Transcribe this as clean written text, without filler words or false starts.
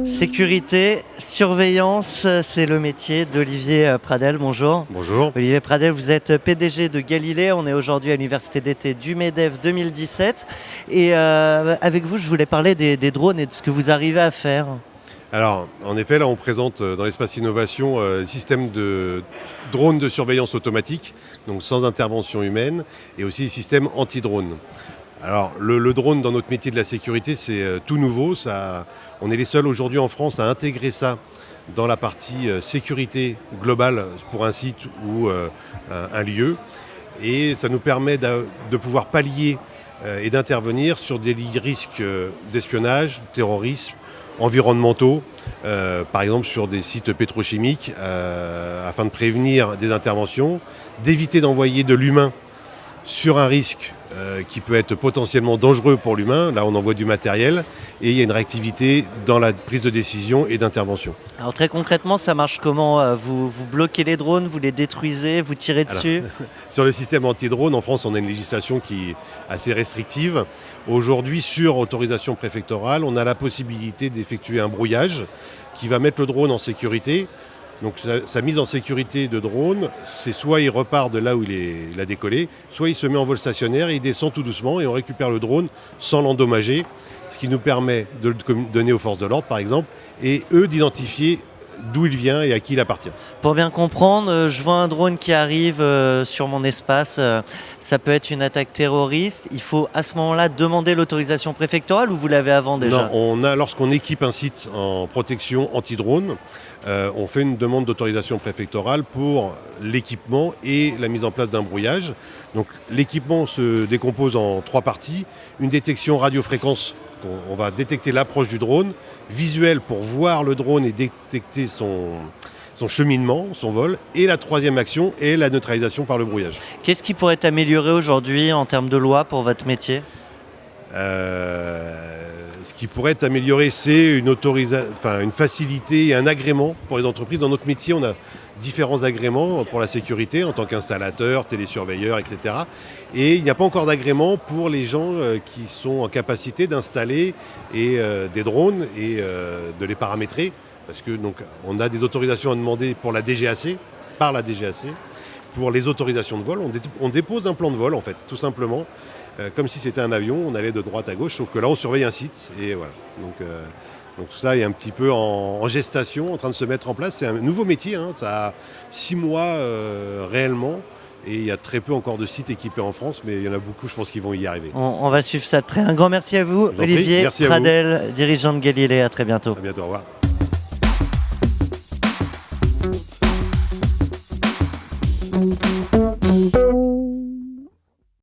Sécurité, surveillance, c'est le métier d'Olivier Pradel. Bonjour. Bonjour. Olivier Pradel, vous êtes PDG de Galilée. On est aujourd'hui à l'université d'été du MEDEF 2017. Et avec vous, je voulais parler des drones et de ce que vous arrivez à faire. Alors, en effet, là, on présente dans l'espace innovation un système de drones de surveillance automatique, donc sans intervention humaine, et aussi des systèmes anti-drones. Alors, le drone dans notre métier de la sécurité, c'est tout nouveau. On est les seuls aujourd'hui en France à intégrer ça dans la partie sécurité globale pour un site ou un lieu. Et ça nous permet de pouvoir pallier et d'intervenir sur des risques d'espionnage, terrorisme, environnementaux, par exemple sur des sites pétrochimiques, afin de prévenir des interventions, d'éviter d'envoyer de l'humain sur un risque qui peut être potentiellement dangereux pour l'humain. Là, on envoie du matériel et il y a une réactivité dans la prise de décision et d'intervention. Alors très concrètement, ça marche comment ? Vous bloquez les drones, vous les détruisez, vous tirez dessus ? Alors, sur le système anti-drone, en France, on a une législation qui est assez restrictive. Aujourd'hui, sur autorisation préfectorale, on a la possibilité d'effectuer un brouillage qui va mettre le drone en sécurité. Donc sa mise en sécurité de drone, c'est soit il repart de là où il a décollé, soit il se met en vol stationnaire et il descend tout doucement et on récupère le drone sans l'endommager, ce qui nous permet de le donner aux forces de l'ordre par exemple, et eux d'identifier d'où il vient et à qui il appartient. Pour bien comprendre, je vois un drone qui arrive sur mon espace, ça peut être une attaque terroriste. Il faut à ce moment-là demander l'autorisation préfectorale ou vous l'avez avant déjà ? Non, lorsqu'on équipe un site en protection anti-drone, on fait une demande d'autorisation préfectorale pour l'équipement et la mise en place d'un brouillage. Donc l'équipement se décompose en 3 parties. Une détection radiofréquence, on va détecter l'approche du drone, visuel pour voir le drone et détecter son cheminement, son vol. Et la 3e action est la neutralisation par le brouillage. Qu'est-ce qui pourrait être amélioré aujourd'hui en termes de loi pour votre métier ? Ce qui pourrait être amélioré, c'est une facilité et un agrément pour les entreprises. Dans notre métier, on a différents agréments pour la sécurité en tant qu'installateur, télésurveilleur, etc. Et il n'y a pas encore d'agrément pour les gens qui sont en capacité d'installer des drones et de les paramétrer. Parce que donc, on a des autorisations à demander pour la DGAC, par la DGAC. Pour les autorisations de vol, on dépose un plan de vol, en fait, tout simplement. Comme si c'était un avion, on allait de droite à gauche, sauf que là, on surveille un site. Et voilà. Donc tout ça est un petit peu en gestation, en train de se mettre en place. C'est un nouveau métier, hein. Ça a 6 mois réellement. Et il y a très peu encore de sites équipés en France, mais il y en a beaucoup, je pense, qui vont y arriver. On va suivre ça de près. Un grand merci à vous, Olivier Pradel, dirigeant de Galilée. À très bientôt. À bientôt, au revoir.